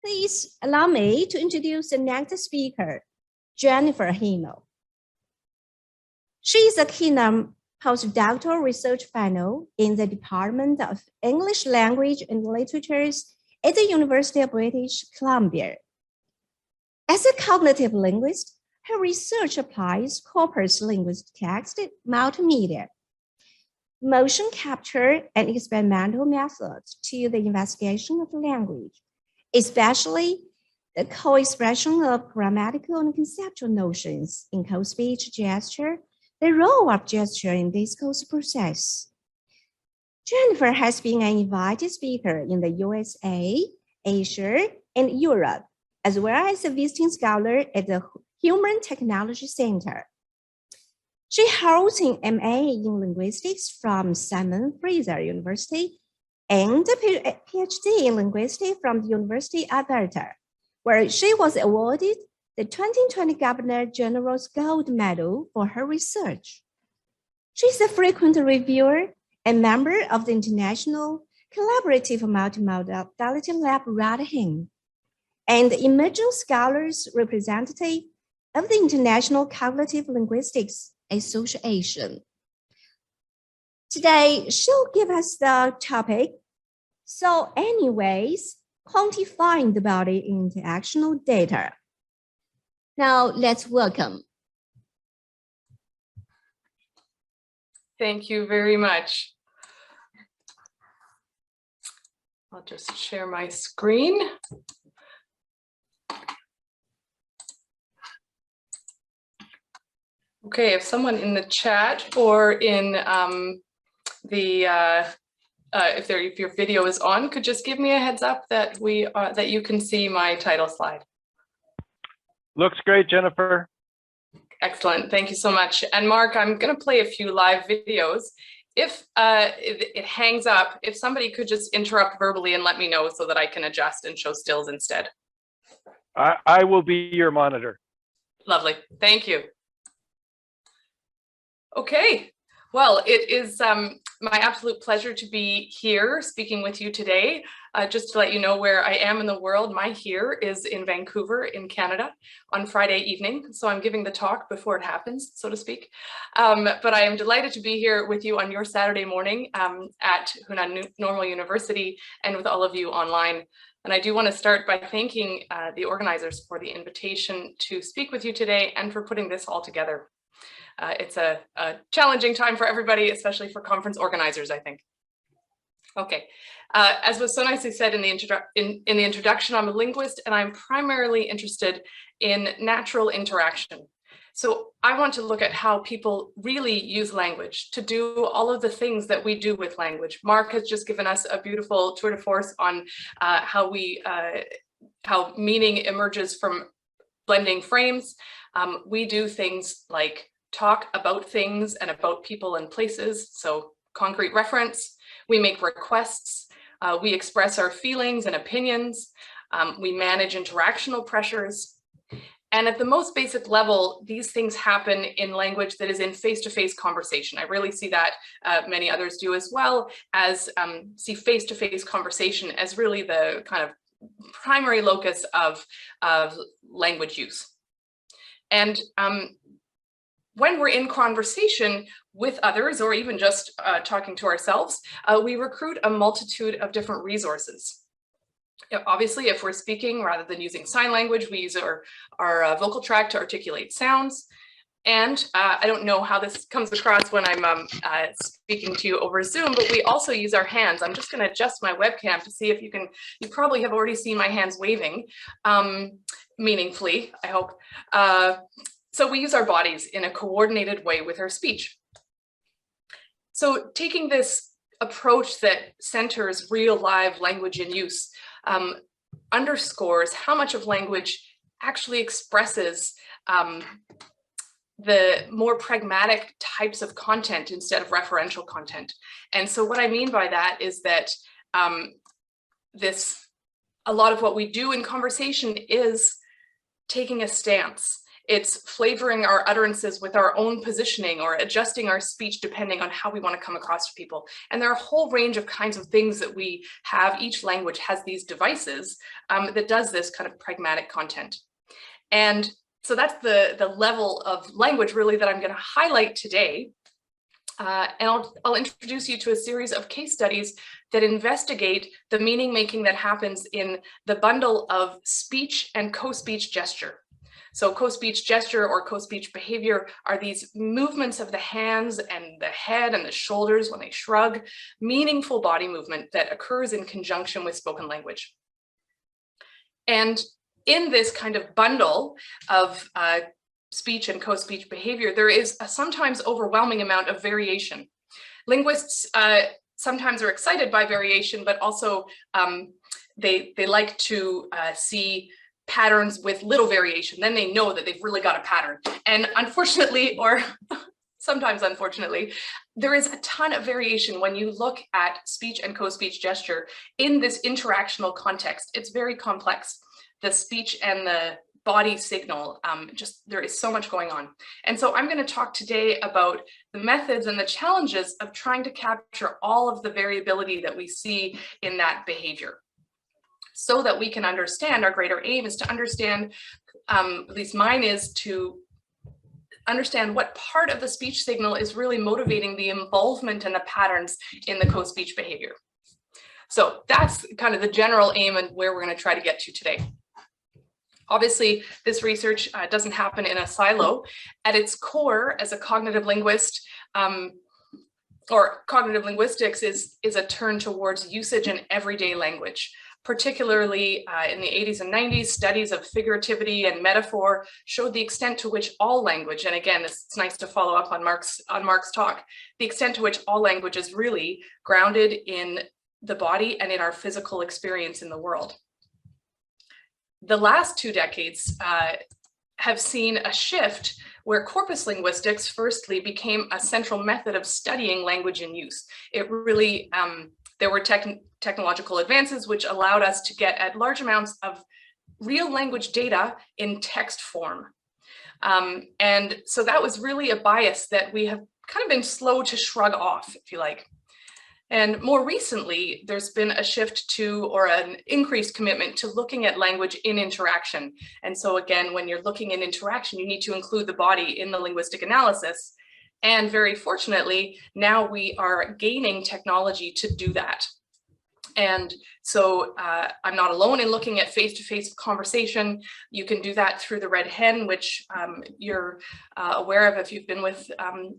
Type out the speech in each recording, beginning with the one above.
Please allow me to introduce the next speaker, Jennifer Hinnell. She is a Hinnell postdoctoral research fellow in the Department of English Language and Literatures at the University of British Columbia. As a cognitive linguist, her research applies corpus linguistic text, multimedia, motion capture, and experimental methods to the investigation of language, especially the co-expression of grammatical and conceptual notions in co-speech gesture, the role of gesture in discourse process. Jennifer has been an invited speaker in the USA, Asia, and Europe, as well as a visiting scholar at the Human Technology Center. She holds an MA in linguistics from Simon Fraser University and a PhD in linguistics from the University of Alberta, where she was awarded the 2020 Governor General's Gold Medal for her research. She's a frequent reviewer and member of the International Collaborative Multimodality Lab Rotterdam, and the Emerging Scholars Representative of the International Cognitive Linguistics Association. Today, she'll give us the topic. So anyways, quantifying the body in interactional data. Now let's welcome. Thank you very much. I'll just share my screen. Okay, if someone in the chat or in if your video is on, could just give me a heads up that that you can see my title slide. Looks great, Jennifer. Excellent, thank you so much. And Mark, I'm going to play a few live videos. If it hangs up, if somebody could just interrupt verbally and let me know so that I can adjust and show stills instead. I will be your monitor. Lovely, thank you. Okay, well, it is my absolute pleasure to be here speaking with you today. Just to let you know where I am in the world, my here is in Vancouver in Canada on Friday evening. So I'm giving the talk before it happens, so to speak. But I am delighted to be here with you on your Saturday morning at Hunan Normal University and with all of you online. And I do want to start by thanking the organizers for the invitation to speak with you today and for putting this all together. It's a challenging time for everybody, especially for conference organizers, I think. Okay, as was so nicely said in the introduction, I'm a linguist and I'm primarily interested in natural interaction. So I want to look at how people really use language to do all of the things that we do with language. Mark has just given us a beautiful tour de force on how meaning emerges from blending frames. We do things like talk about things and about people and places, so concrete reference. We make requests, we express our feelings and opinions, we manage interactional pressures. And at the most basic level, these things happen in language that is in face-to-face conversation. I really see that, many others do as well, as see face-to-face conversation as really the kind of primary locus of language use. And when we're in conversation with others, or even just talking to ourselves, we recruit a multitude of different resources. Obviously, if we're speaking, rather than using sign language, we use our vocal tract to articulate sounds. And I don't know how this comes across when I'm speaking to you over Zoom, but we also use our hands. I'm just going to adjust my webcam to see if you can, you probably have already seen my hands waving meaningfully, I hope. So we use our bodies in a coordinated way with our speech. So taking this approach that centers real live language in use underscores how much of language actually expresses the more pragmatic types of content instead of referential content. And so what I mean by that is that a lot of what we do in conversation is taking a stance. It's flavoring our utterances with our own positioning or adjusting our speech depending on how we want to come across to people. And there are a whole range of kinds of things that we have. Each language has these devices that does this kind of pragmatic content. And so that's the level of language really that I'm going to highlight today. And I'll introduce you to a series of case studies that investigate the meaning making that happens in the bundle of speech and co-speech gesture. So co-speech gesture or co-speech behavior are these movements of the hands and the head and the shoulders when they shrug, meaningful body movement that occurs in conjunction with spoken language. And in this kind of bundle of speech and co-speech behavior, there is a sometimes overwhelming amount of variation. Linguists sometimes are excited by variation, but also they like to see patterns with little variation. Then they know that they've really got a pattern. And unfortunately, or sometimes unfortunately, there is a ton of variation when you look at speech and co-speech gesture in this interactional context. It's very complex. The speech and the body signal, there is so much going on. And so I'm going to talk today about the methods and the challenges of trying to capture all of the variability that we see in that behavior, so that we can understand. Our greater aim is to understand, at least mine is to understand what part of the speech signal is really motivating the involvement and the patterns in the co-speech behavior. So that's kind of the general aim and where we're going to try to get to today. Obviously, this research doesn't happen in a silo. At its core, as a cognitive linguist, or cognitive linguistics is a turn towards usage in everyday language. Particularly in the 80s and 90s, studies of figurativity and metaphor showed the extent to which all language, and again, it's nice to follow up on Mark's talk, the extent to which all language is really grounded in the body and in our physical experience in the world. The last 2 decades have seen a shift where corpus linguistics firstly became a central method of studying language in use. It really, there were technological advances which allowed us to get at large amounts of real language data in text form. And so that was really a bias that we have kind of been slow to shrug off, if you like. And more recently, there's been a shift to, or an increased commitment to looking at language in interaction. And so again, when you're looking in interaction, you need to include the body in the linguistic analysis. And very fortunately, now we are gaining technology to do that. And so I'm not alone in looking at face-to-face conversation. You can do that through the red hen, which you're aware of if you've been with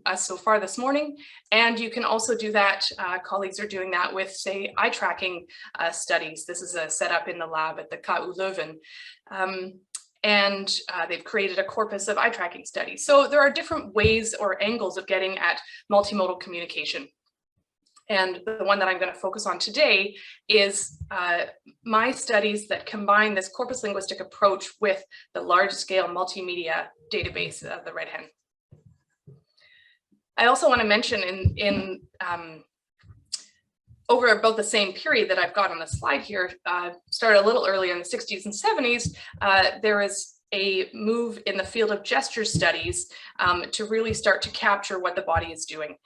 us so far this morning. And you can also do that, colleagues are doing that with, say, eye tracking studies. This is a setup in the lab at the KU Leuven. And they've created a corpus of eye tracking studies. So there are different ways or angles of getting at multimodal communication. And the one that I'm going to focus on today is my studies that combine this corpus linguistic approach with the large-scale multimedia database of the red hen. I also want to mention in over about the same period that I've got on the slide here, started a little earlier in the 60s and 70s, there is a move in the field of gesture studies to really start to capture what the body is doing.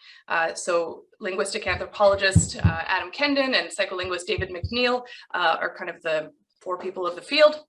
So linguistic anthropologist Adam Kendon and psycholinguist David McNeil are kind of the 4 people of the field.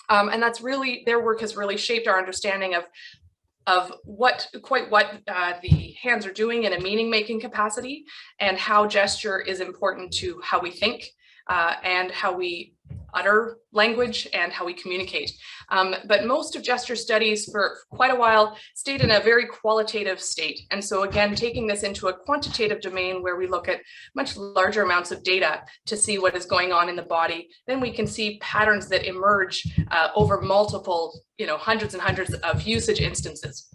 And that's really, their work has really shaped our understanding of what the hands are doing in a meaning-making capacity, and how gesture is important to how we think and how we utter language and how we communicate. But most of gesture studies for quite a while stayed in a very qualitative state. And so again, taking this into a quantitative domain where we look at much larger amounts of data to see what is going on in the body, then we can see patterns that emerge over multiple, hundreds and hundreds of usage instances.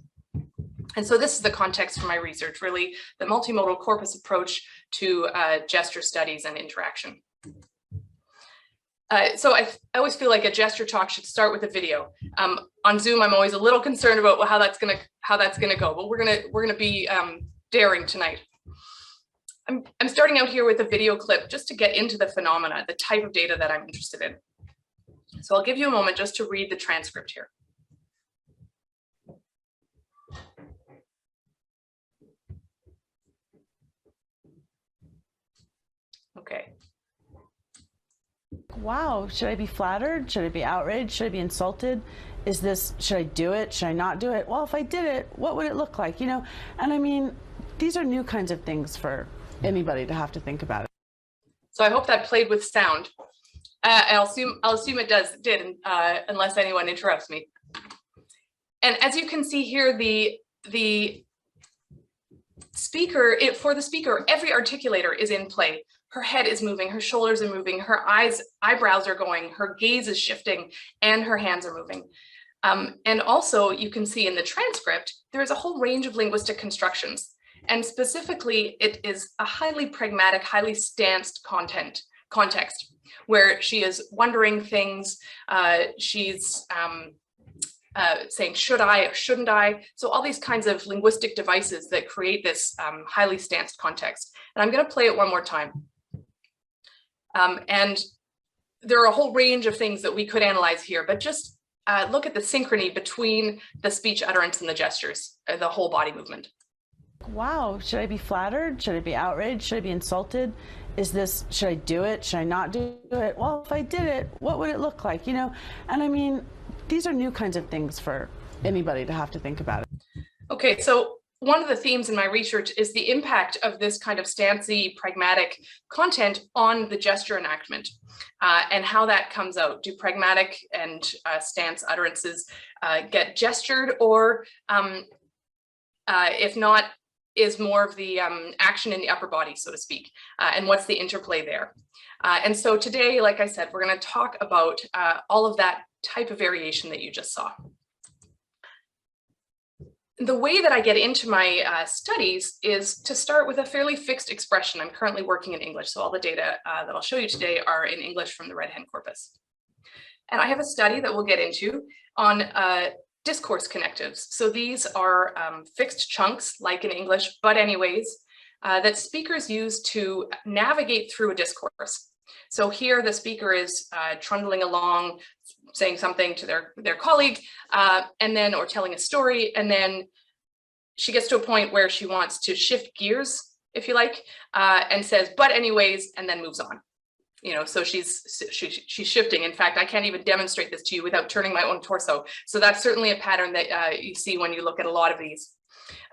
And so this is the context for my research, really the multimodal corpus approach to gesture studies and interaction. So I always feel like a gesture talk should start with a video. On Zoom, I'm always a little concerned about how that's gonna go, but we're gonna be daring tonight. I'm starting out here with a video clip just to get into the phenomena, the type of data that I'm interested in. So I'll give you a moment just to read the transcript here. Wow, should I be flattered? Should I be outraged? Should I be insulted? Should I do it? Should I not do it? Well, if I did it, what would it look like? You know, and I mean, these are new kinds of things for anybody to have to think about. So I hope that played with sound. I'll assume it did, unless anyone interrupts me. And as you can see here, the speaker, for the speaker, every articulator is in play. Her head is moving, her shoulders are moving, her eyebrows are going, her gaze is shifting, and her hands are moving. And also you can see in the transcript, there is a whole range of linguistic constructions. And specifically, it is a highly pragmatic, highly stanced context, where she is wondering things, she's saying, should I or shouldn't I? So all these kinds of linguistic devices that create this highly stanced context. And I'm going to play it one more time. And there are a whole range of things that we could analyze here, but just look at the synchrony between the speech utterance and the gestures, the whole body movement. Wow, should I be flattered? Should I be outraged? Should I be insulted? Should I do it? Should I not do it? Well, if I did it, what would it look like? You know, and I mean, these are new kinds of things for anybody to have to think about. Okay, so one of the themes in my research is the impact of this kind of stancy, pragmatic content on the gesture enactment, and how that comes out. Do pragmatic and stance utterances get gestured, or if not, is more of the action in the upper body, so to speak, and what's the interplay there? And so today, like I said, we're going to talk about all of that type of variation that you just saw. The way that I get into my studies is to start with a fairly fixed expression. I'm currently working in English, so all the data that I'll show you today are in English from the Red Hen corpus. And I have a study that we'll get into on discourse connectives. So these are fixed chunks, like in English, but anyways, that speakers use to navigate through a discourse. So here the speaker is trundling along, saying something to their colleague, and then, or telling a story, and then she gets to a point where she wants to shift gears, if you like, and says, but anyways, and then moves on. You know, so she's shifting. In fact, I can't even demonstrate this to you without turning my own torso. So that's certainly a pattern that you see when you look at a lot of these.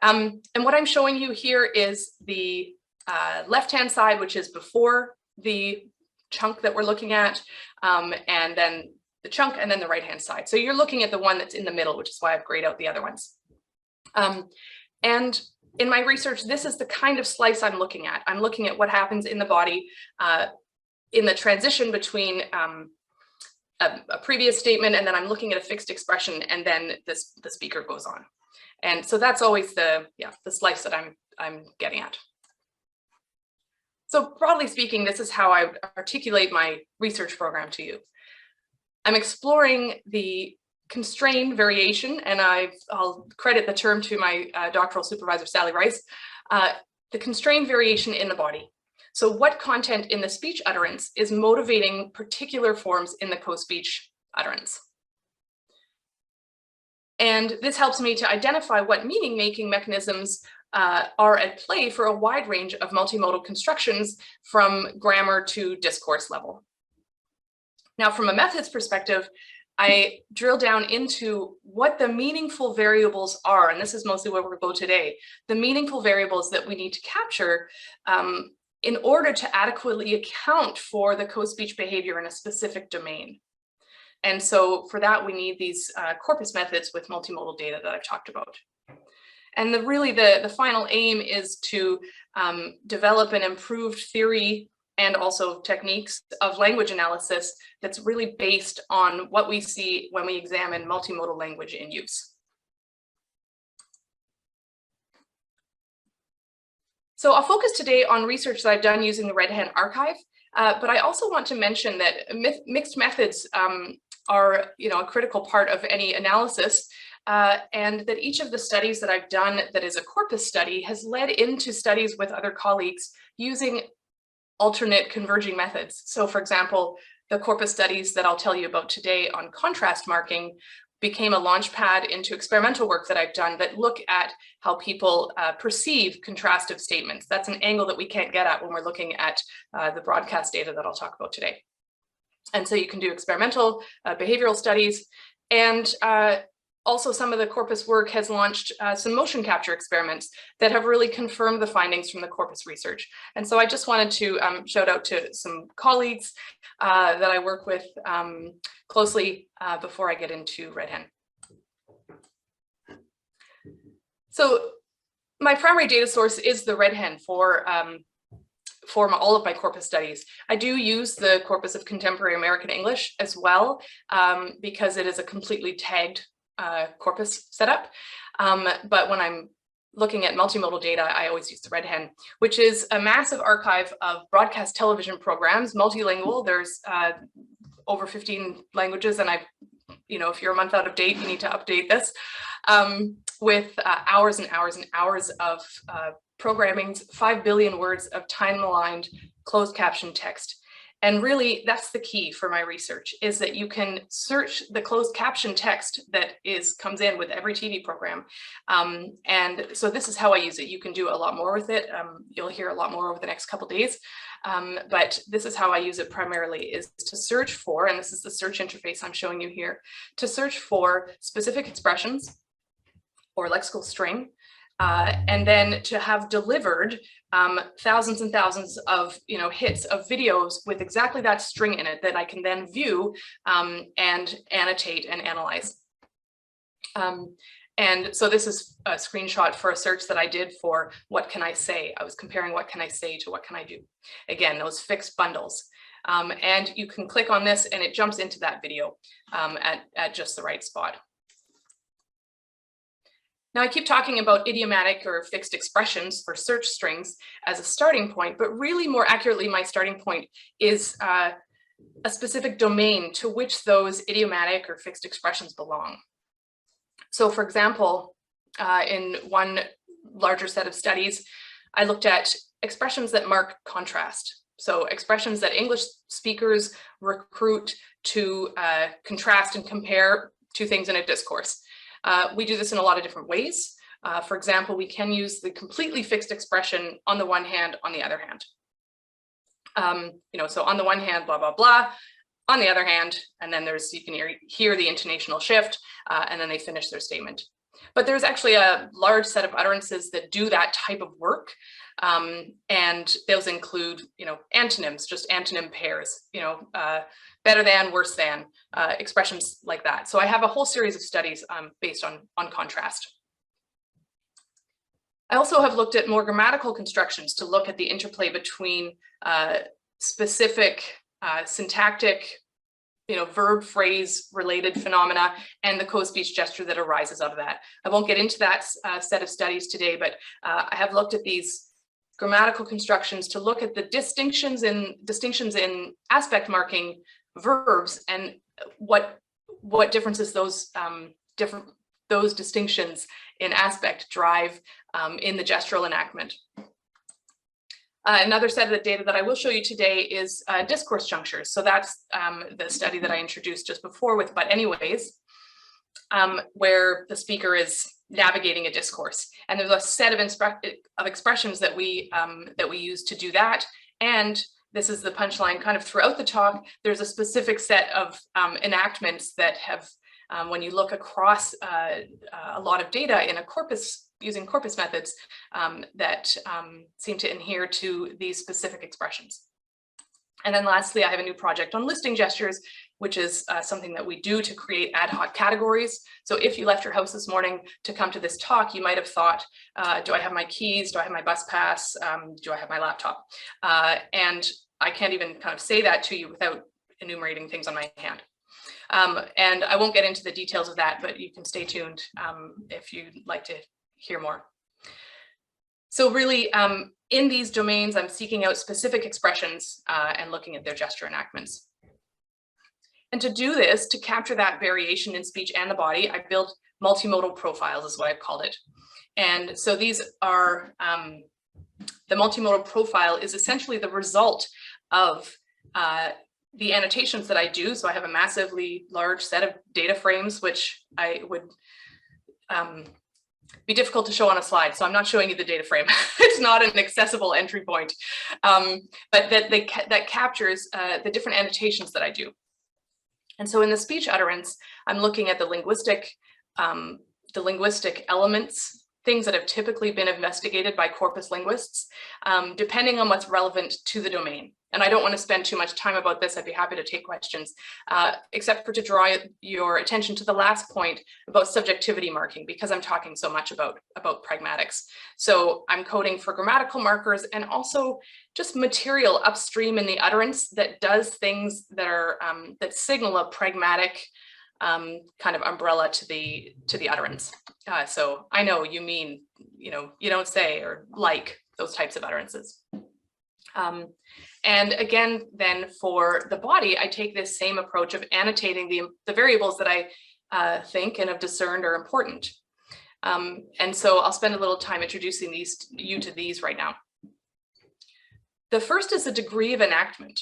And what I'm showing you here is the left-hand side, which is before the chunk that we're looking at, and then the chunk, and then the right-hand side. So you're looking at the one that's in the middle, which is why I've grayed out the other ones. And in my research, this is the kind of slice I'm looking at. I'm looking at what happens in the body in the transition between a previous statement, and then I'm looking at a fixed expression, and then the speaker goes on. And so that's always the slice that I'm getting at. So broadly speaking, this is how I articulate my research program to you. I'm exploring the constrained variation, and I'll credit the term to my doctoral supervisor, Sally Rice, the constrained variation in the body. So what content in the speech utterance is motivating particular forms in the co-speech utterance? And this helps me to identify what meaning-making mechanisms are at play for a wide range of multimodal constructions from grammar to discourse level. Now, from a methods perspective, I drill down into what the meaningful variables are, and this is mostly where we'll go today, the meaningful variables that we need to capture in order to adequately account for the co-speech behavior in a specific domain. And so for that, we need these corpus methods with multimodal data that I've talked about. And really the final aim is to develop an improved theory and also techniques of language analysis that's really based on what we see when we examine multimodal language in use. So I'll focus today on research that I've done using the Red Hen archive, but I also want to mention that mixed methods are a critical part of any analysis, and that each of the studies that I've done that is a corpus study has led into studies with other colleagues using alternate converging methods. So for example, the corpus studies that I'll tell you about today on contrast marking became a launch pad into experimental work that I've done that look at how people perceive contrastive statements. That's an angle that we can't get at when we're looking at the broadcast data that I'll talk about today. And so you can do experimental behavioral studies, and also some of the corpus work has launched some motion capture experiments that have really confirmed the findings from the corpus research. And so I just wanted to shout out to some colleagues that I work with closely before I get into Red Hen. So my primary data source is the Red Hen for all of my corpus studies. I do use the corpus of contemporary American English as well, because it is a completely tagged corpus setup. But when I'm looking at multimodal data, I always use the Red Hen, which is a massive archive of broadcast television programs, multilingual. There's over 15 languages, and if you're a month out of date, you need to update this, with hours and hours and hours of programming, 5 billion words of time-aligned closed caption text. And really, that's the key for my research, is that you can search the closed caption text that comes in with every TV program. And so this is how I use it. You can do a lot more with it. You'll hear a lot more over the next couple of days. But this is how I use it primarily, is to search for, and this is the search interface I'm showing you here, to search for specific expressions or lexical string, and then to have delivered thousands and thousands of hits of videos with exactly that string in it that I can then view and annotate and analyze. And so this is a screenshot for a search that I did for what can I say. I was comparing what can I say to what can I do. Again, those fixed bundles. And you can click on this and it jumps into that video at just the right spot. Now I keep talking about idiomatic or fixed expressions for search strings as a starting point, but really more accurately, my starting point is a specific domain to which those idiomatic or fixed expressions belong. So for example, in one larger set of studies, I looked at expressions that mark contrast. So expressions that English speakers recruit to contrast and compare two things in a discourse. We do this in a lot of different ways. For example, we can use the completely fixed expression on the one hand, on the other hand. So on the one hand, blah, blah, blah. On the other hand, and then you can hear the intonational shift, and then they finish their statement. But there's actually a large set of utterances that do that type of work. And those include, antonyms, just antonym pairs, better than, worse than, expressions like that. So I have a whole series of studies based on contrast. I also have looked at more grammatical constructions to look at the interplay between specific syntactic, verb phrase related phenomena and the co-speech gesture that arises out of that. I won't get into that set of studies today, but I have looked at these grammatical constructions to look at the distinctions in aspect marking verbs and what differences those distinctions in aspect drive in the gestural enactment. Another set of the data that I will show you today is discourse junctures. So that's the study that I introduced just before with But Anyways, where the speaker is navigating a discourse. And there's a set of expressions that we use to do that. And this is the punchline kind of throughout the talk. There's a specific set of enactments that have, when you look across a lot of data in a corpus, using corpus methods, that seem to adhere to these specific expressions. And then lastly, I have a new project on listing gestures, which is something that we do to create ad hoc categories. So if you left your house this morning to come to this talk, you might have thought, do I have my keys? Do I have my bus pass? Do I have my laptop? And I can't even kind of say that to you without enumerating things on my hand. And I won't get into the details of that, but you can stay tuned if you'd like to hear more. So really, in these domains, I'm seeking out specific expressions and looking at their gesture enactments. And to do this, to capture that variation in speech and the body, I built multimodal profiles, is what I've called it. And so these are, the multimodal profile is essentially the result of the annotations that I do. So I have a massively large set of data frames, which I would be difficult to show on a slide. So I'm not showing you the data frame. It's not an accessible entry point, but that captures the different annotations that I do. And so in the speech utterance, I'm looking at the linguistic elements, things that have typically been investigated by corpus linguists, depending on what's relevant to the domain. And I don't want to spend too much time about this. I'd be happy to take questions, except for to draw your attention to the last point about subjectivity marking, because I'm talking so much about pragmatics. So I'm coding for grammatical markers and also just material upstream in the utterance that does things that are that signal a pragmatic kind of umbrella to the utterance. So I know you mean, you don't say, or like, those types of utterances. And again, then for the body, I take this same approach of annotating the variables that I think and have discerned are important. And so I'll spend a little time introducing you to these right now. The first is the degree of enactment.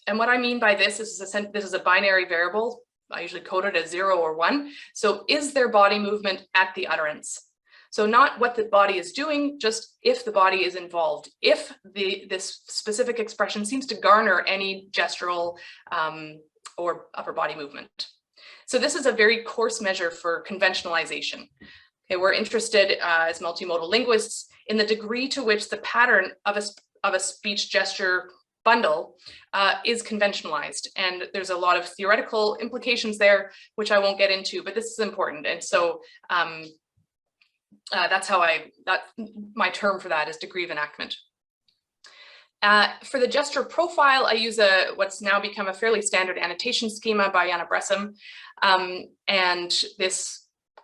And what I mean by this is this is a binary variable. I usually code it as 0 or 1. So is there body movement at the utterance? So not what the body is doing, just if the body is involved, if this specific expression seems to garner any gestural or upper body movement. So this is a very coarse measure for conventionalization. Okay, we're interested as multimodal linguists in the degree to which the pattern of a speech gesture bundle is conventionalized. And there's a lot of theoretical implications there, which I won't get into, but this is important. And so that's how my term for that is degree of enactment. For the gesture profile, I use what's now become a fairly standard annotation schema by Jana Bressum. And this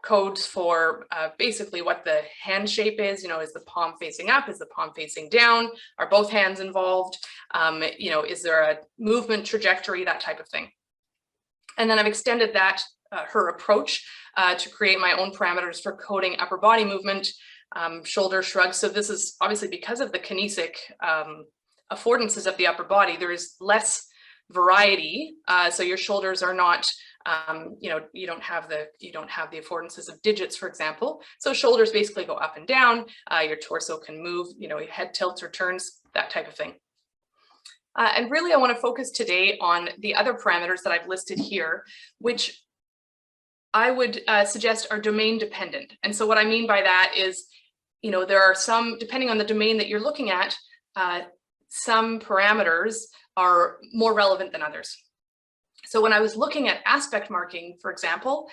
codes for basically what the hand shape is, is the palm facing up, is the palm facing down, are both hands involved, is there a movement trajectory, that type of thing. And then I've extended that, her approach, to create my own parameters for coding upper body movement, shoulder shrugs. So this is obviously because of the kinesic affordances of the upper body, there is less variety. So your shoulders are not, you don't have the affordances of digits, for example. So shoulders basically go up and down. Your torso can move, your head tilts or turns, that type of thing. And really, I want to focus today on the other parameters that I've listed here, which I would suggest are domain dependent. And so what I mean by that is, there are some, depending on the domain that you're looking at, some parameters are more relevant than others. So when I was looking at aspect marking, for example,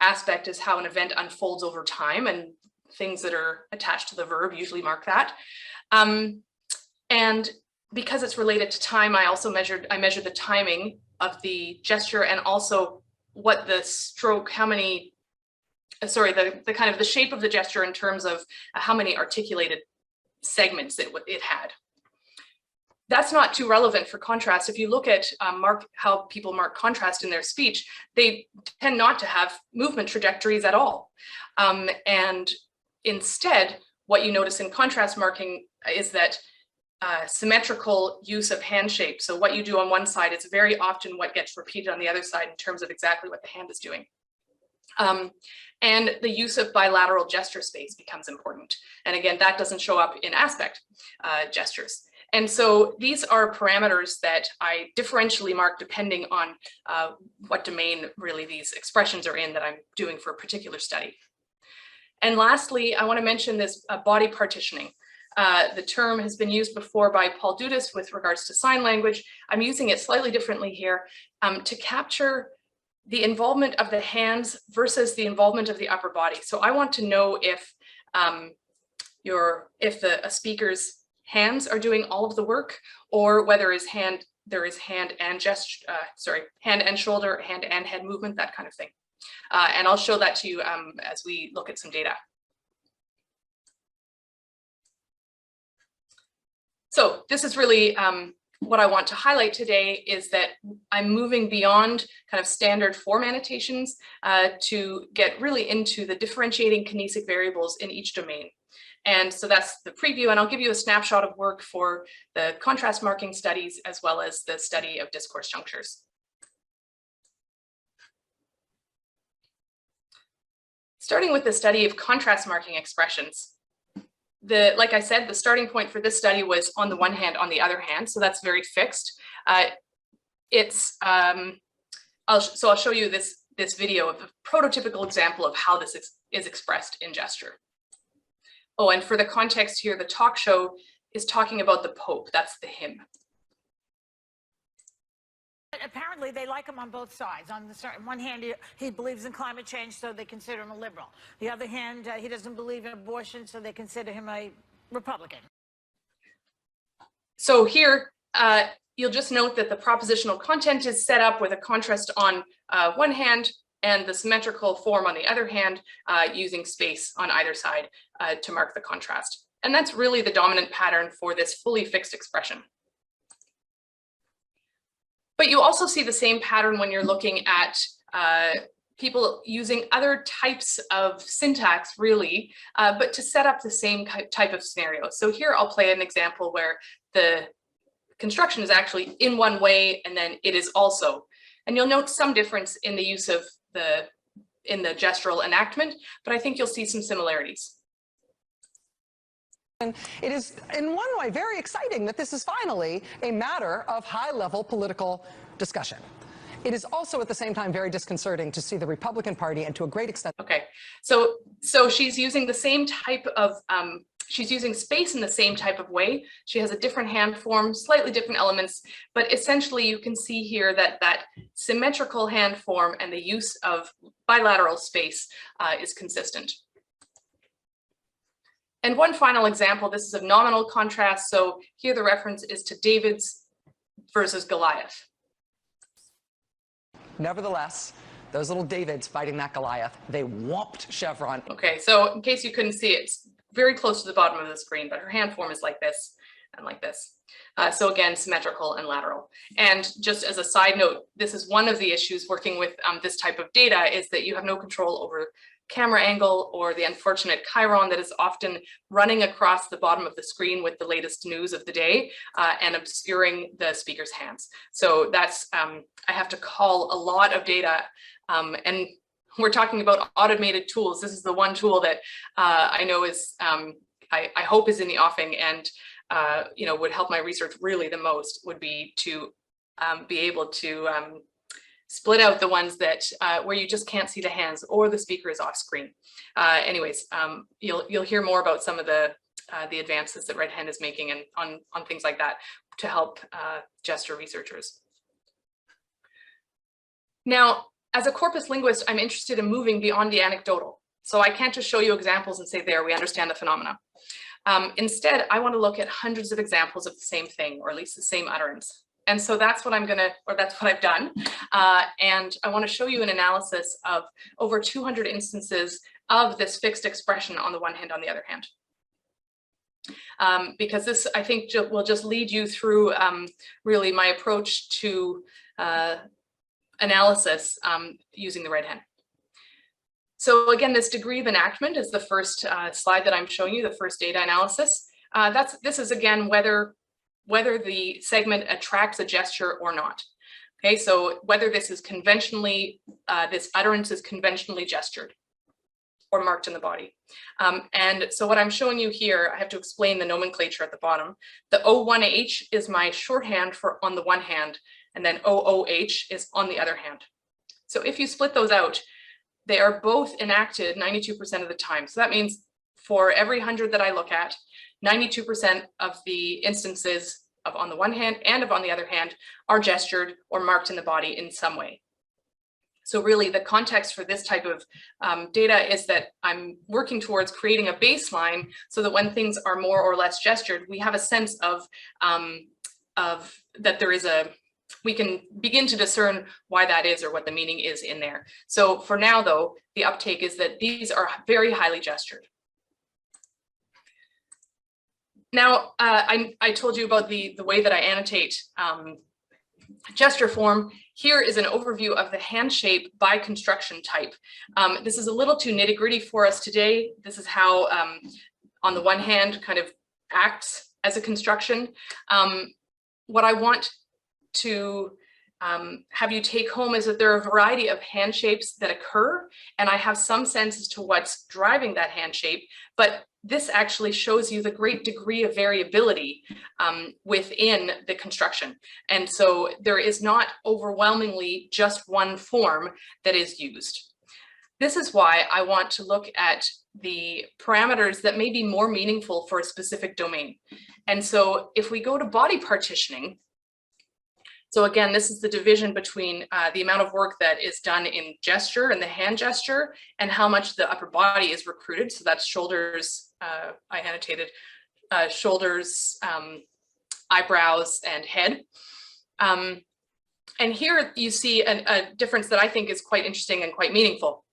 aspect is how an event unfolds over time, and things that are attached to the verb usually mark that. And because it's related to time, I measured the timing of the gesture and also what the stroke, the kind of the shape of the gesture in terms of how many articulated segments it had. That's not too relevant for contrast. If you look at how people mark contrast in their speech, they tend not to have movement trajectories at all. And instead, what you notice in contrast marking is that symmetrical use of hand shape. So what you do on one side is very often what gets repeated on the other side in terms of exactly what the hand is doing. And the use of bilateral gesture space becomes important. And again, that doesn't show up in aspect gestures. And so these are parameters that I differentially mark depending on what domain really these expressions are in that I'm doing for a particular study. And lastly, I want to mention this body partitioning. The term has been used before by Paul Dudas with regards to sign language. I'm using it slightly differently here to capture the involvement of the hands versus the involvement of the upper body. So I want to know if a speaker's hands are doing all of the work, or whether there is hand and shoulder, hand and head movement, that kind of thing. And I'll show that to you as we look at some data. So this is really what I want to highlight today, is that I'm moving beyond kind of standard form annotations to get really into the differentiating kinesic variables in each domain. And so that's the preview, and I'll give you a snapshot of work for the contrast marking studies as well as the study of discourse junctures. Starting with the study of contrast marking expressions. Like I said, the starting point for this study was on the one hand, on the other hand, so that's very fixed. It's I'll show you this video of a prototypical example of how this is expressed in gesture. Oh, and for the context here, the talk show is talking about the Pope. That's the hymn. Apparently, they like him on both sides. On one hand, he believes in climate change, so they consider him a liberal. The other hand, he doesn't believe in abortion, so they consider him a Republican. So here, you'll just note that the propositional content is set up with a contrast on one hand and the symmetrical form on the other hand, using space on either side to mark the contrast. And that's really the dominant pattern for this fully fixed expression. But you also see the same pattern when you're looking at people using other types of syntax, really, but to set up the same type of scenario. So here I'll play an example where the construction is actually in one way, and then it is also. And you'll note some difference in the use of the gestural enactment, but I think you'll see some similarities. It is, in one way, very exciting that this is finally a matter of high-level political discussion. It is also, at the same time, very disconcerting to see the Republican Party, and to a great extent. Okay, so she's using the same type of, she's using space in the same type of way. She has a different hand form, slightly different elements, but essentially you can see here that that symmetrical hand form and the use of bilateral space is consistent. And one final example, this is of nominal contrast. So here the reference is to David's versus Goliath. Nevertheless, those little Davids fighting that Goliath, they whomped Chevron. Okay, so in case you couldn't see it, it's very close to the bottom of the screen, but her hand form is like this and like this. So again, symmetrical and lateral. And just as a side note, this is one of the issues working with this type of data, is that you have no control over camera angle or the unfortunate chyron that is often running across the bottom of the screen with the latest news of the day and obscuring the speaker's hands. So that's, I have to call a lot of data, and we're talking about automated tools. This is the one tool that I know is, I hope is in the offing, and you know, would help my research really the most, would be to be able to split out the ones that where you just can't see the hands or the speaker is off screen. Anyways, you'll hear more about some of the advances that Red Hen is making and on things like that to help gesture researchers. Now, as a corpus linguist, I'm interested in moving beyond the anecdotal. So I can't just show you examples and say, there, we understand the phenomena. Instead, I want to look at hundreds of examples of the same thing, or at least the same utterance. And so that's what I'm gonna, or that's what I've done. And I want to show you an analysis of over 200 instances of this fixed expression on the one hand, on the other hand. Because this, I think, will just lead you through really my approach to analysis using the Red Hen. So again, this degree of enactment is the first slide that I'm showing you, the first data analysis. This is again whether the segment attracts a gesture or not. Okay, so whether this is conventionally, this utterance is conventionally gestured or marked in the body. And so what I'm showing you here, I have to explain the nomenclature at the bottom. The O1H is my shorthand for on the one hand, and then OOH is on the other hand. So if you split those out, they are both enacted 92% of the time. So that means for every 100 that I look at, 92% of the instances of on the one hand and of on the other hand are gestured or marked in the body in some way. So really the context for this type of data is that I'm working towards creating a baseline so that when things are more or less gestured, we have a sense of that there is we can begin to discern why that is or what the meaning is in there. So for now though, the uptake is that these are very highly gestured. Now, I told you about the way that I annotate gesture form. Here is an overview of the hand shape by construction type. This is a little too nitty-gritty for us today. This is how, on the one hand, kind of acts as a construction. What I want to have you take home is that there are a variety of hand shapes that occur, and I have some sense as to what's driving that hand shape, but this actually shows you the great degree of variability within the construction. And so there is not overwhelmingly just one form that is used. This is why I want to look at the parameters that may be more meaningful for a specific domain. And so if we go to body partitioning, so again, this is the division between the amount of work that is done in gesture and the hand gesture and how much the upper body is recruited. So that's shoulders, I annotated shoulders, eyebrows, and head. And here you see a difference that I think is quite interesting and quite meaningful.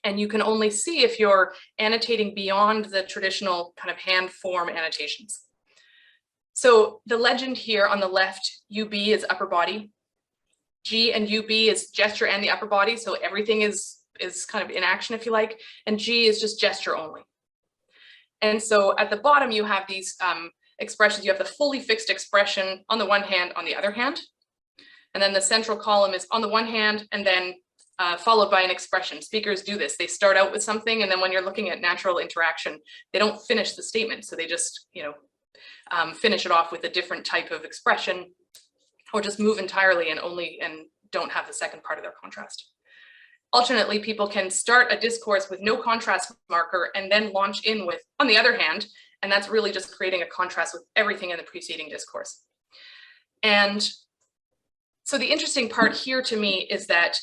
And you can only see if you're annotating beyond the traditional kind of hand form annotations. So the legend here on the left, UB is upper body. G and UB is gesture and the upper body. So everything is kind of in action, if you like. And G is just gesture only. And so at the bottom, you have these expressions. You have the fully fixed expression on the one hand, on the other hand. And then the central column is on the one hand, and then followed by an expression. Speakers do this. They start out with something, and then when you're looking at natural interaction, they don't finish the statement. So they just, finish it off with a different type of expression, or just move entirely and don't have the second part of their contrast. Alternately, people can start a discourse with no contrast marker and then launch in with, on the other hand, and that's really just creating a contrast with everything in the preceding discourse. And so the interesting part here to me is that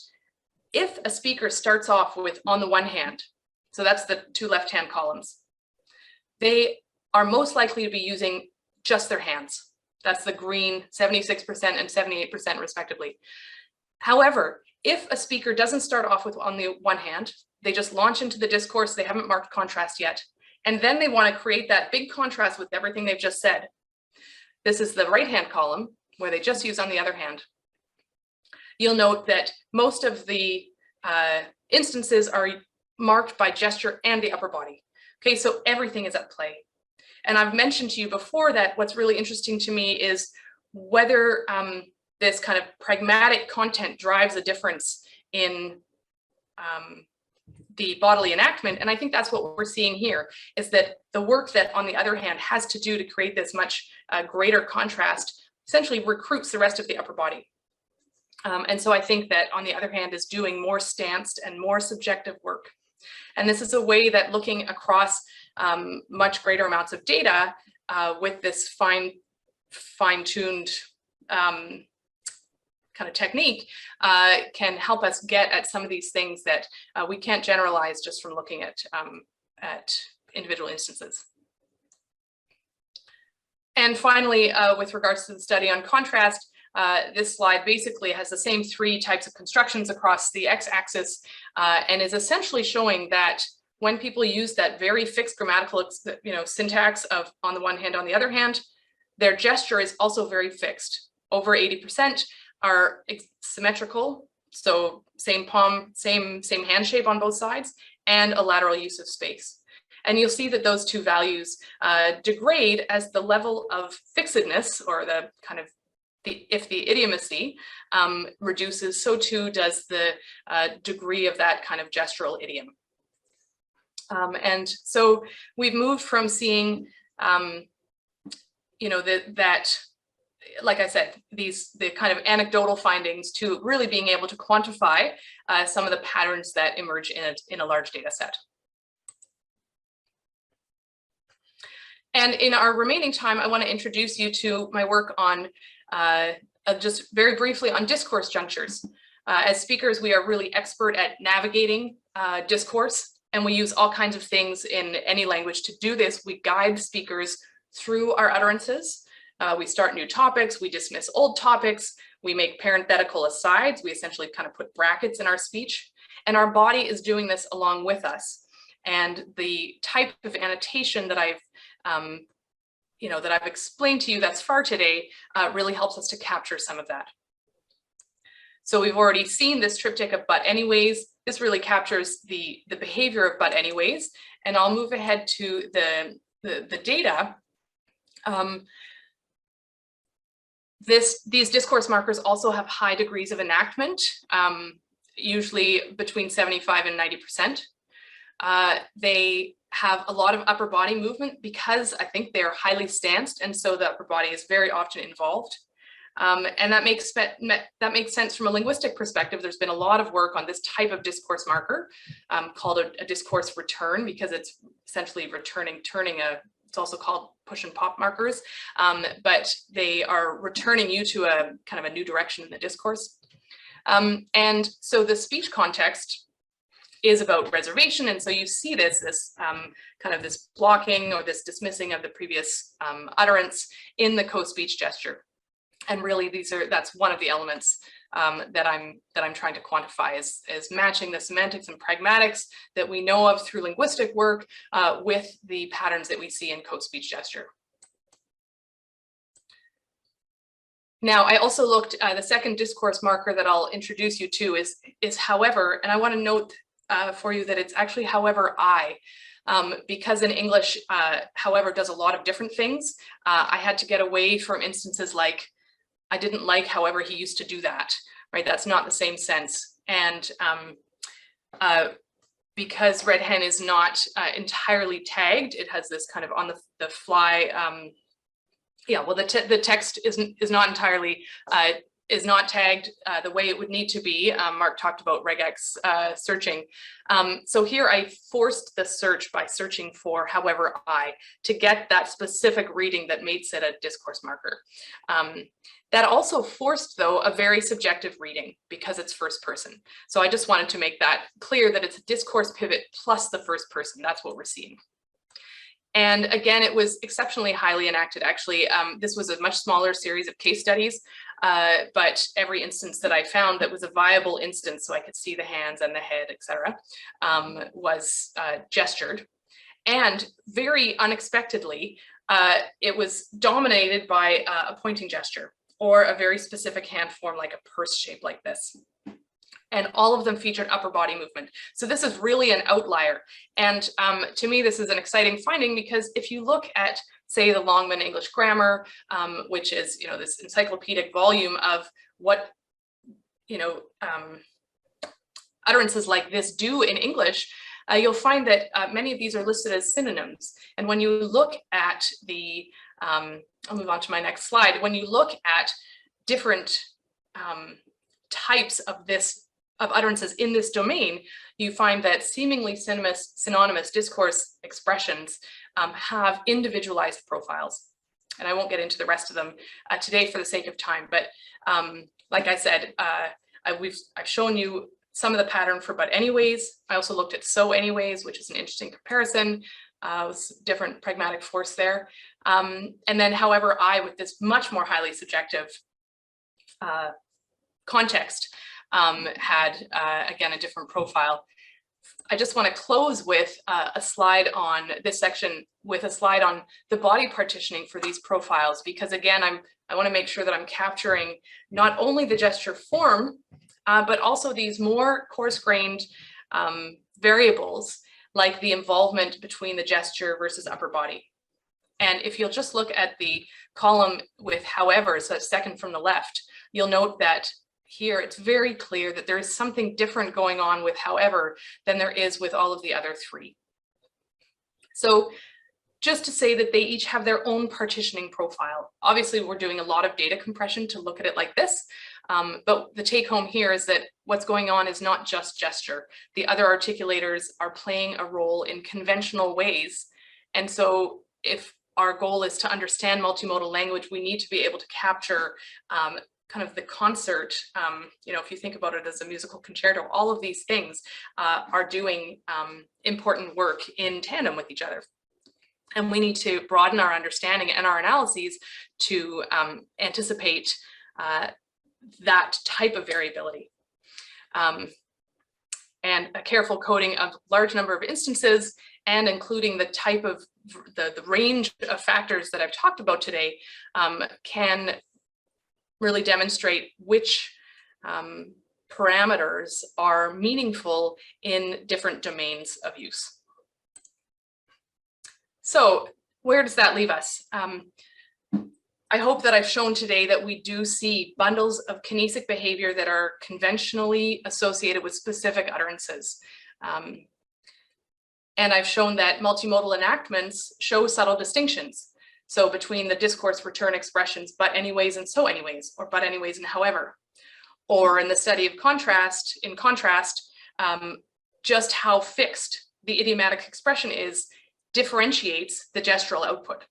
if a speaker starts off with on the one hand, so that's the two left-hand columns, they are most likely to be using just their hands. That's the green 76% and 78% respectively. However, if a speaker doesn't start off with on the one hand, they just launch into the discourse, they haven't marked contrast yet, and then they want to create that big contrast with everything they've just said. This is the right-hand column where they just use on the other hand. You'll note that most of the instances are marked by gesture and the upper body. Okay, so everything is at play. And I've mentioned to you before that what's really interesting to me is whether this kind of pragmatic content drives a difference in the bodily enactment. And I think that's what we're seeing here, is that the work that, on the other hand, has to do to create this much greater contrast essentially recruits the rest of the upper body. And so I think that, on the other hand, is doing more stanced and more subjective work. And this is a way that looking across much greater amounts of data with this fine-tuned kind of technique can help us get at some of these things that we can't generalize just from looking at individual instances. And finally, with regards to the study on contrast, this slide basically has the same three types of constructions across the x-axis and is essentially showing that when people use that very fixed grammatical syntax of on the one hand, on the other hand, their gesture is also very fixed. Over 80% are symmetrical, so same palm, same hand shape on both sides, and a lateral use of space. And you'll see that those two values degrade as the level of fixedness, or the kind of if the idiomacy reduces, so too does the degree of that kind of gestural idiom. And so we've moved from seeing, that, like I said, the kind of anecdotal findings to really being able to quantify some of the patterns that emerge in a large data set. And in our remaining time, I want to introduce you to my work on just very briefly on discourse junctures. As speakers, we are really expert at navigating discourse, and we use all kinds of things in any language to do this. We guide speakers through our utterances. We start new topics, we dismiss old topics, we make parenthetical asides, we essentially kind of put brackets in our speech, and our body is doing this along with us. And the type of annotation that I've explained to you thus far today really helps us to capture some of that. So we've already seen this triptych of but anyways. This really captures the behavior of but anyways, and I'll move ahead to the data. These discourse markers also have high degrees of enactment, usually between 75 and 90%. They have a lot of upper body movement because I think they're highly stanced, and so the upper body is very often involved. And that makes sense from a linguistic perspective. There's been a lot of work on this type of discourse marker called a discourse return, because it's essentially turning it's also called push and pop markers, but they are returning you to a kind of a new direction in the discourse. And so the speech context is about reservation, and so you see this kind of this blocking or this dismissing of the previous utterance in the co-speech gesture. And really, that's one of the elements that I'm trying to quantify is matching the semantics and pragmatics that we know of through linguistic work with the patterns that we see in co-speech gesture. Now, I also looked the second discourse marker that I'll introduce you to is however, and I want to note for you that it's actually however I. Because in English, however does a lot of different things. I had to get away from instances like, I didn't like however he used to do that, right? That's not the same sense. And because red hen is not entirely tagged, it has this kind of on the fly, well, the text is not entirely, is not tagged the way it would need to be. Mark talked about regex searching. So here I forced the search by searching for however I to get that specific reading that makes it a discourse marker. That also forced, though, a very subjective reading because it's first person. So I just wanted to make that clear that it's a discourse pivot plus the first person. That's what we're seeing. And again, it was exceptionally highly enacted. Actually, this was a much smaller series of case studies, but every instance that I found that was a viable instance, so I could see the hands and the head, etc., was gestured. And very unexpectedly, it was dominated by a pointing gesture or a very specific hand form like a purse shape like this. And all of them featured upper body movement. So this is really an outlier. And to me, this is an exciting finding because if you look at, say, the Longman English Grammar, which is, this encyclopedic volume of what, utterances like this do in English, you'll find that many of these are listed as synonyms. And when you look at the, I'll move on to my next slide. When you look at different types of utterances in this domain, you find that seemingly synonymous discourse expressions have individualized profiles. And I won't get into the rest of them today for the sake of time, but like I said, I've shown you some of the pattern for but anyways. I also looked at so anyways, which is an interesting comparison with different pragmatic force there. And then however I, with this much more highly subjective context, had, again, a different profile. I just want to close with a slide on this section, with a slide on the body partitioning for these profiles, because again, I want to make sure that I'm capturing not only the gesture form, but also these more coarse-grained variables, like the involvement between the gesture versus upper body. And if you'll just look at the column with however, so second from the left, you'll note that here it's very clear that there is something different going on with however than there is with all of the other three. So just to say that they each have their own partitioning profile. Obviously, we're doing a lot of data compression to look at it like this, but the take home here is that what's going on is not just gesture. The other articulators are playing a role in conventional ways. And so if our goal is to understand multimodal language, we need to be able to capture kind of the concert, if you think about it as a musical concerto, all of these things are doing important work in tandem with each other. And we need to broaden our understanding and our analyses to anticipate that type of variability. And a careful coding of large number of instances and including the type of the range of factors that I've talked about today can really demonstrate which parameters are meaningful in different domains of use. So where does that leave us? I hope that I've shown today that we do see bundles of kinesic behavior that are conventionally associated with specific utterances. And I've shown that multimodal enactments show subtle distinctions. So between the discourse return expressions, but anyways and so anyways, or but anyways and however. Or in the study of contrast, just how fixed the idiomatic expression is differentiates the gestural output.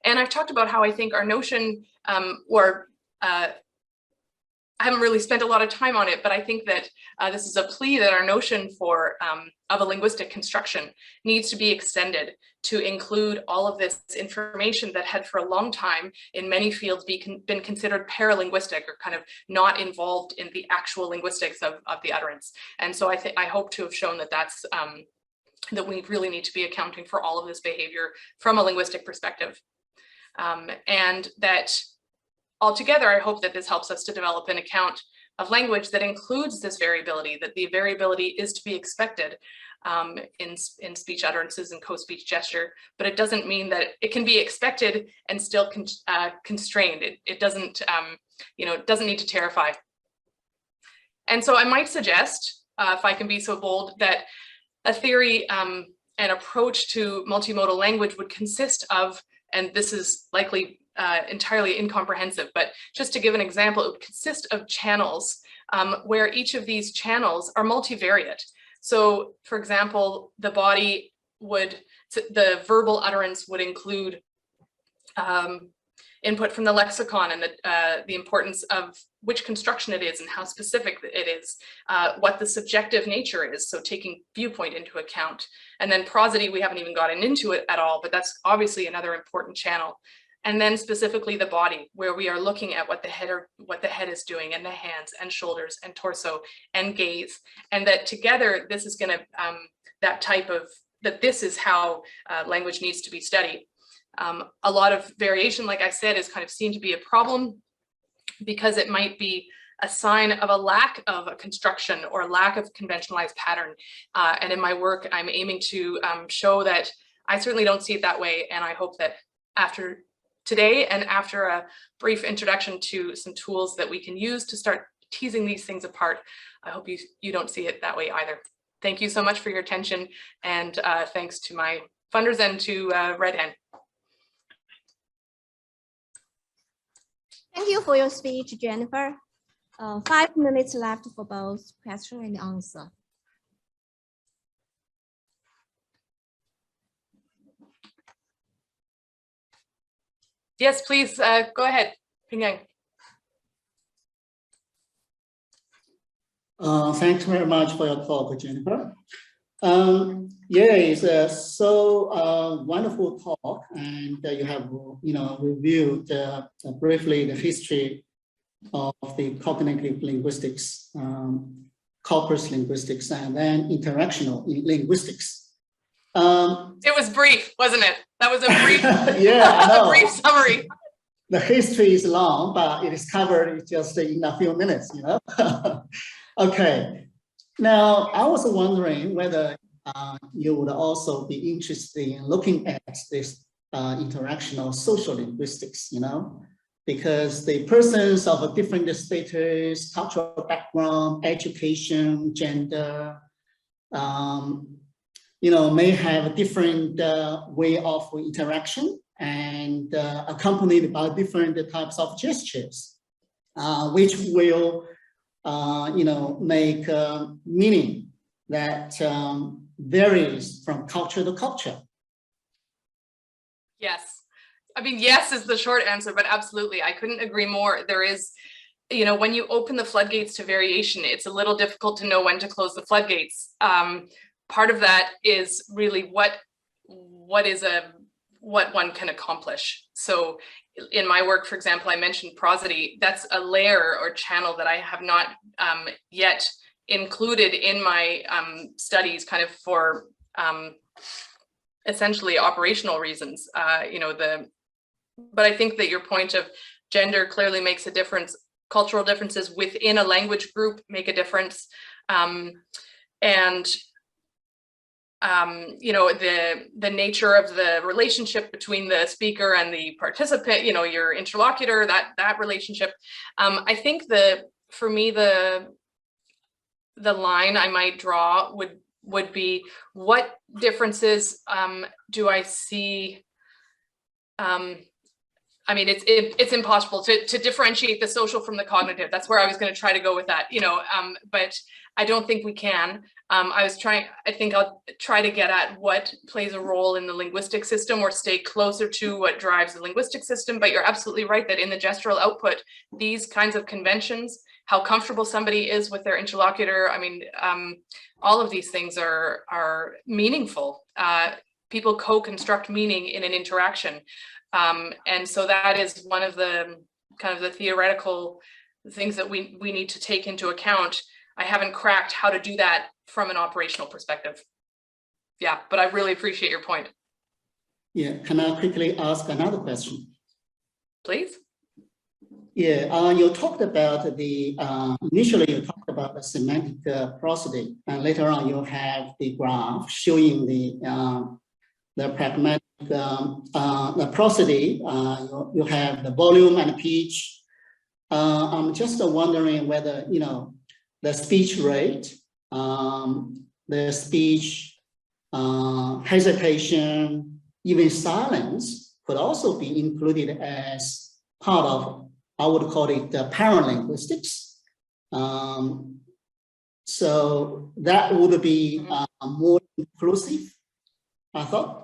And I've talked about how I think our notion, I haven't really spent a lot of time on it, but I think that this is a plea that our notion of a linguistic construction needs to be extended to include all of this information that had for a long time in many fields been considered paralinguistic or kind of not involved in the actual linguistics of the utterance. And so I hope to have shown that that we really need to be accounting for all of this behavior from a linguistic perspective. And that altogether, I hope that this helps us to develop an account of language that includes this variability, that the variability is to be expected in speech utterances and co-speech gesture, but it doesn't mean that it can be expected and still constrained. It doesn't, it doesn't need to terrify. And so I might suggest, if I can be so bold, that a theory and approach to multimodal language would consist of, and this is likely entirely incomprehensive, but just to give an example, it would consist of channels where each of these channels are multivariate. So for example, the verbal utterance would include input from the lexicon and the importance of which construction it is and how specific it is, what the subjective nature is, so taking viewpoint into account. And then prosody, we haven't even gotten into it at all, but that's obviously another important channel. And then specifically the body, where we are looking at what the head is doing, and the hands and shoulders and torso and gaze, and that together this is going to this is how language needs to be studied. A lot of variation, like I said, is kind of seen to be a problem because it might be a sign of a lack of a construction or lack of conventionalized pattern. And in my work, I'm aiming to show that I certainly don't see it that way, and I hope that after today and after a brief introduction to some tools that we can use to start teasing these things apart, I hope you don't see it that way either. Thank you so much for your attention, and thanks to my funders and to Red Hen. Thank you for your speech, Jennifer. 5 minutes left for both question and answer. Yes, please go ahead, Pingyang. Thanks very much for your talk, Jennifer. Yeah, it's so wonderful talk, and you have reviewed briefly the history of the cognitive linguistics, corpus linguistics, and then interactional linguistics. It was brief, wasn't it? That was a brief, yeah, a brief summary. The history is long, but it is covered just in a few minutes, Okay. Now, I was wondering whether you would also be interested in looking at this interactional social linguistics, because the persons of a different status, cultural background, education, gender, may have a different way of interaction and accompanied by different types of gestures, which will, make meaning that varies from culture to culture. Yes. I mean, yes is the short answer, but absolutely, I couldn't agree more. There is, when you open the floodgates to variation, it's a little difficult to know when to close the floodgates. Part of that is really what one can accomplish. So in my work, for example, I mentioned prosody. That's a layer or channel that I have not yet included in my studies, kind of for essentially operational reasons. But I think that your point of gender clearly makes a difference. Cultural differences within a language group make a difference. The nature of the relationship between the speaker and the participant, your interlocutor, that relationship. I think for me, the line I might draw would be, what differences do I see? I mean, it's impossible to differentiate the social from the cognitive. That's where I was going to try to go with that, but I don't think we can. I think I'll try to get at what plays a role in the linguistic system or stay closer to what drives the linguistic system. But you're absolutely right that in the gestural output, these kinds of conventions, how comfortable somebody is with their interlocutor, I mean, all of these things are meaningful. People co-construct meaning in an interaction. And so that is one of the kind of the theoretical things that we need to take into account. I haven't cracked how to do that from an operational perspective. Yeah, but I really appreciate your point. Yeah, can I quickly ask another question? Please. Yeah, you talked about the, initially you talked about the semantic prosody, and later on you have the graph showing the pragmatic, the prosody, you have the volume and pitch. I'm just wondering whether, the speech rate, the speech hesitation, even silence could also be included as part of, I would call it the paralinguistics. So that would be more inclusive, I thought.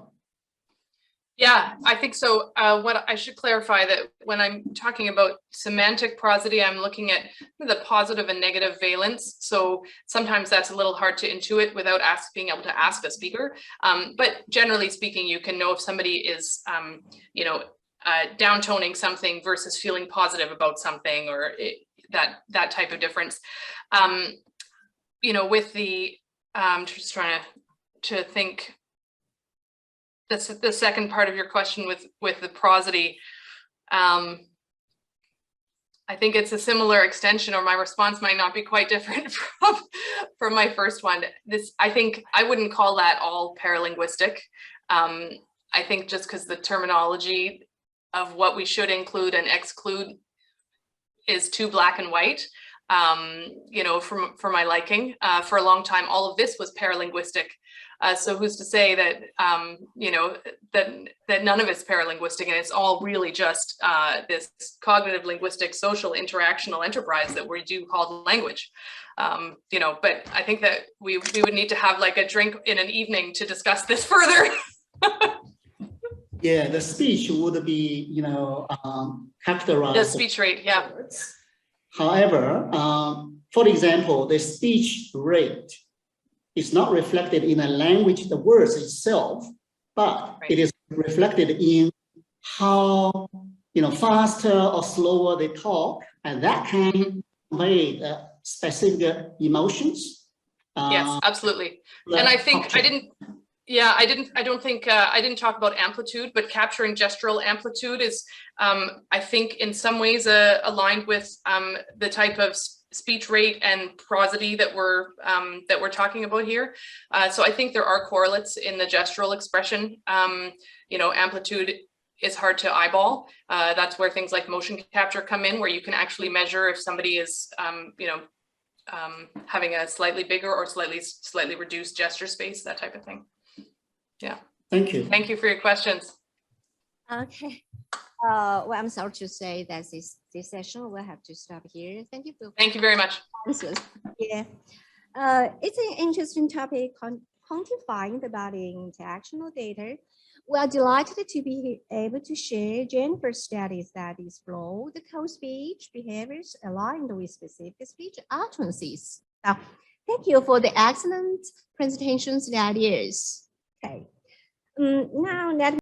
Yeah, I think so. What I should clarify that when I'm talking about semantic prosody, I'm looking at the positive and negative valence. So sometimes that's a little hard to intuit without being able to ask the speaker. But generally speaking, you can know if somebody is, downtoning something versus feeling positive about something, or that type of difference. With the, just trying to think. That's the second part of your question with the prosody. I think it's a similar extension, or my response might not be quite different from my first one. I think I wouldn't call that all paralinguistic. I think just because the terminology of what we should include and exclude is too black and white, for my liking. For a long time, all of this was paralinguistic. So who's to say that, that none of it's paralinguistic, and it's all really just this cognitive, linguistic, social, interactional enterprise that we do call language. But I think that we would need to have like a drink in an evening to discuss this further. Yeah, the speech would be, characterized. The speech rate, yeah. However, for example, the speech rate is not reflected in the language, the words itself, but it is reflected in how, faster or slower they talk, and that can convey specific emotions. Yes, absolutely. And I think I didn't talk about amplitude, but capturing gestural amplitude is, I think, in some ways aligned with the type of speech rate and prosody that we're talking about here. So I think there are correlates in the gestural expression. Amplitude is hard to eyeball. That's where things like motion capture come in, where you can actually measure if somebody is, having a slightly bigger or slightly reduced gesture space, that type of thing. Yeah. Thank you. Thank you for your questions. Okay. Well, I'm sorry to say that this session will have to stop here. Thank you for. Thank you very much. Answers. Yeah. It's an interesting topic, quantifying the body interactional data. We are delighted to be able to share Jennifer's studies that explore the co-speech behaviors aligned with specific speech utterances. Now, thank you for the excellent presentations and ideas. Okay. Now let